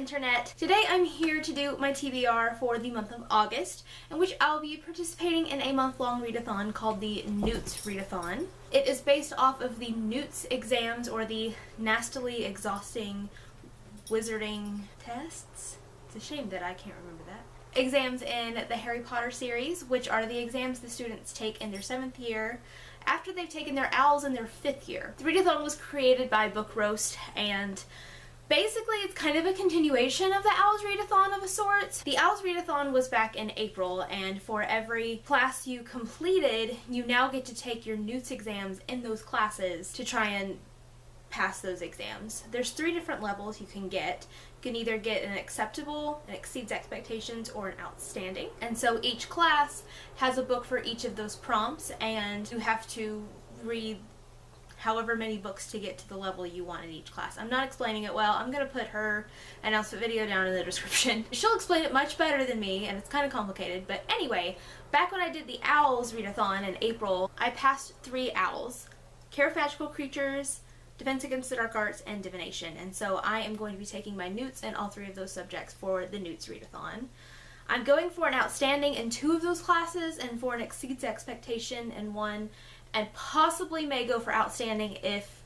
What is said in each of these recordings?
internet. Today I'm here to do my TBR for the month of August, in which I'll be participating in a month-long readathon called the N.E.W.T.s Readathon. It is based off of the N.E.W.T.s exams, or the nastily exhausting wizarding tests. It's a shame that I can't remember that. Exams in the Harry Potter series, which are the exams the students take in their 7th year after they've taken their OWLs in their 5th year. The readathon was created by Book Roast, and basically it's kind of a continuation of the OWLs readathon of a sort. The OWLs readathon was back in April, and for every class you completed, you now get to take your N.E.W.T.s exams in those classes to try and pass those exams. There's 3 different levels you can get. You can either get an acceptable, an exceeds expectations, or an outstanding. And so each class has a book for each of those prompts, and you have to read however many books to get to the level you want in each class. I'm not explaining it well. I'm going to put her announcement video down in the description. She'll explain it much better than me, and it's kind of complicated. But anyway, back when I did the OWLs readathon in April, I passed 3 OWLs. Care of Magical Creatures, Defense Against the Dark Arts, and Divination. And so I am going to be taking my N.E.W.T.s in all 3 of those subjects for the N.E.W.T.s readathon. I'm going for an outstanding in 2 of those classes, and for an exceeds expectation in 1, and possibly may go for outstanding if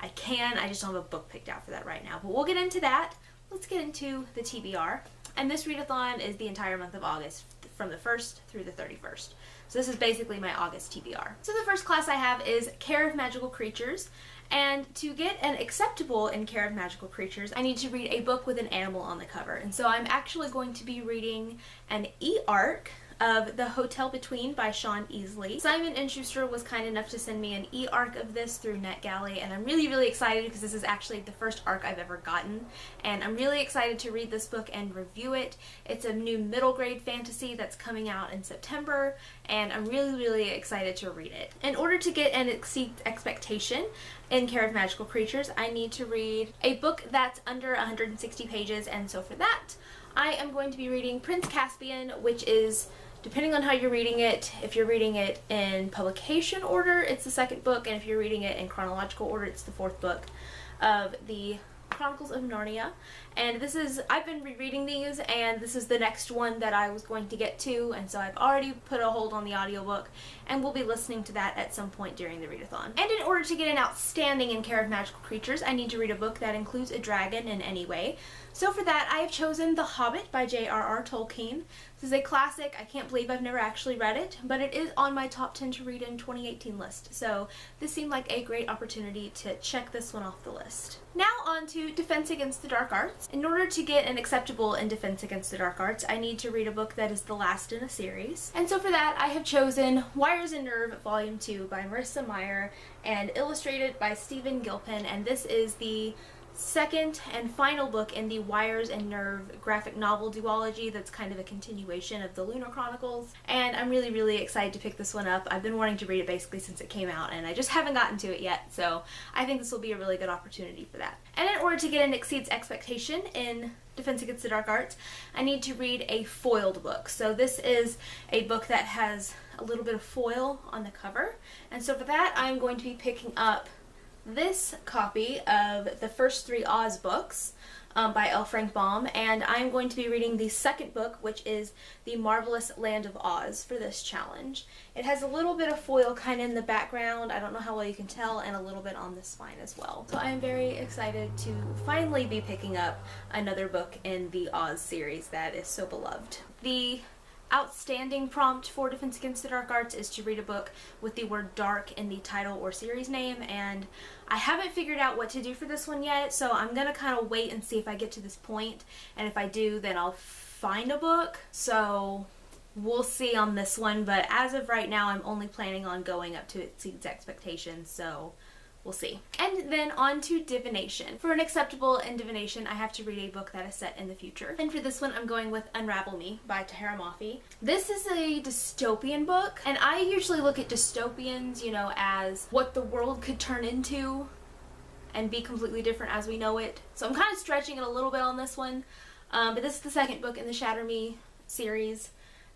I can. I just don't have a book picked out for that right now, but we'll get into that. Let's get into the TBR. And this readathon is the entire month of August, from the 1st through the 31st. So this is basically my August TBR. So the first class I have is Care of Magical Creatures. And to get an acceptable in Care of Magical Creatures, I need to read a book with an animal on the cover. And so I'm actually going to be reading an e-arc of The Hotel Between by Sean Easley. Simon & Schuster was kind enough to send me an e-arc of this through NetGalley, and I'm really excited because this is actually the first arc I've ever gotten, and I'm really excited to read this book and review it. It's a new middle grade fantasy that's coming out in September, and I'm really excited to read it. In order to get an exceed expectation in Care of Magical Creatures, I need to read a book that's under 160 pages, and so for that, I am going to be reading Prince Caspian, which is, depending on how you're reading it, if you're reading it in publication order, it's the 2nd book, and if you're reading it in chronological order, it's the 4th book of the Chronicles of Narnia. And this is, I've been rereading these, and this is the next one that I was going to get to, and so I've already put a hold on the audiobook, and we'll be listening to that at some point during the readathon. And in order to get an outstanding in Care of Magical Creatures, I need to read a book that includes a dragon in any way. So for that, I have chosen The Hobbit by J.R.R. Tolkien. This is a classic. I can't believe I've never actually read it, but it is on my top 10 to read in 2018 list, so this seemed like a great opportunity to check this one off the list. Now on to Defense Against the Dark Arts. In order to get an acceptable in Defense Against the Dark Arts, I need to read a book that is the last in a series. And so for that, I have chosen Wires and Nerve Volume 2 by Marissa Meyer and illustrated by Stephen Gilpin, and this is the 2nd and final book in the Wires and Nerve graphic novel duology that's kind of a continuation of the Lunar Chronicles, and I'm really excited to pick this one up. I've been wanting to read it basically since it came out, and I just haven't gotten to it yet, so I think this will be a really good opportunity for that. And in order to get an exceeds expectation in Defense Against the Dark Arts, I need to read a foiled book. So this is a book that has a little bit of foil on the cover, and so for that I'm going to be picking up this copy of the first 3 Oz books by L. Frank Baum, and I'm going to be reading the 2nd book, which is The Marvelous Land of Oz, for this challenge. It has a little bit of foil kind of in the background, I don't know how well you can tell, and a little bit on the spine as well. So I am very excited to finally be picking up another book in the Oz series that is so beloved. The outstanding prompt for Defense Against the Dark Arts is to read a book with the word dark in the title or series name, and I haven't figured out what to do for this one yet, so I'm gonna kind of wait and see if I get to this point, and if I do, then I'll find a book. So we'll see on this one, but as of right now, I'm only planning on going up to exceeds expectations, so we'll see. And then on to Divination. For an acceptable in Divination, I have to read a book that is set in the future. And for this one, I'm going with Unravel Me by Tahara Mafi. This is a dystopian book, and I usually look at dystopians, you know, as what the world could turn into and be completely different as we know it. So I'm kind of stretching it a little bit on this one, but this is the 2nd book in the Shatter Me series.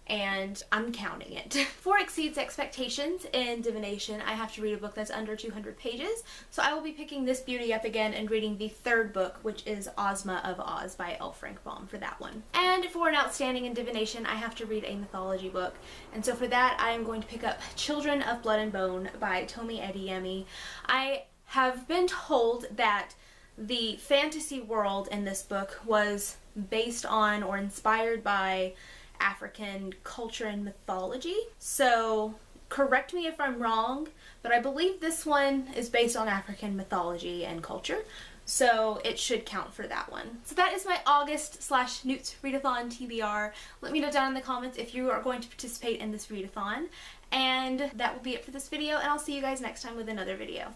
and I'm counting it. For Exceeds Expectations in Divination, I have to read a book that's under 200 pages, so I will be picking this beauty up again and reading the third book, which is Ozma of Oz by L. Frank Baum for that one. And for an Outstanding in Divination, I have to read a mythology book, and so for that I am going to pick up Children of Blood and Bone by Tomi Adeyemi. I have been told that the fantasy world in this book was based on or inspired by African culture and mythology. So correct me if I'm wrong, but I believe this one is based on African mythology and culture, so it should count for that one. So that is my August/N.E.W.T.s readathon TBR. Let me know down in the comments if you are going to participate in this readathon. And that will be it for this video, and I'll see you guys next time with another video.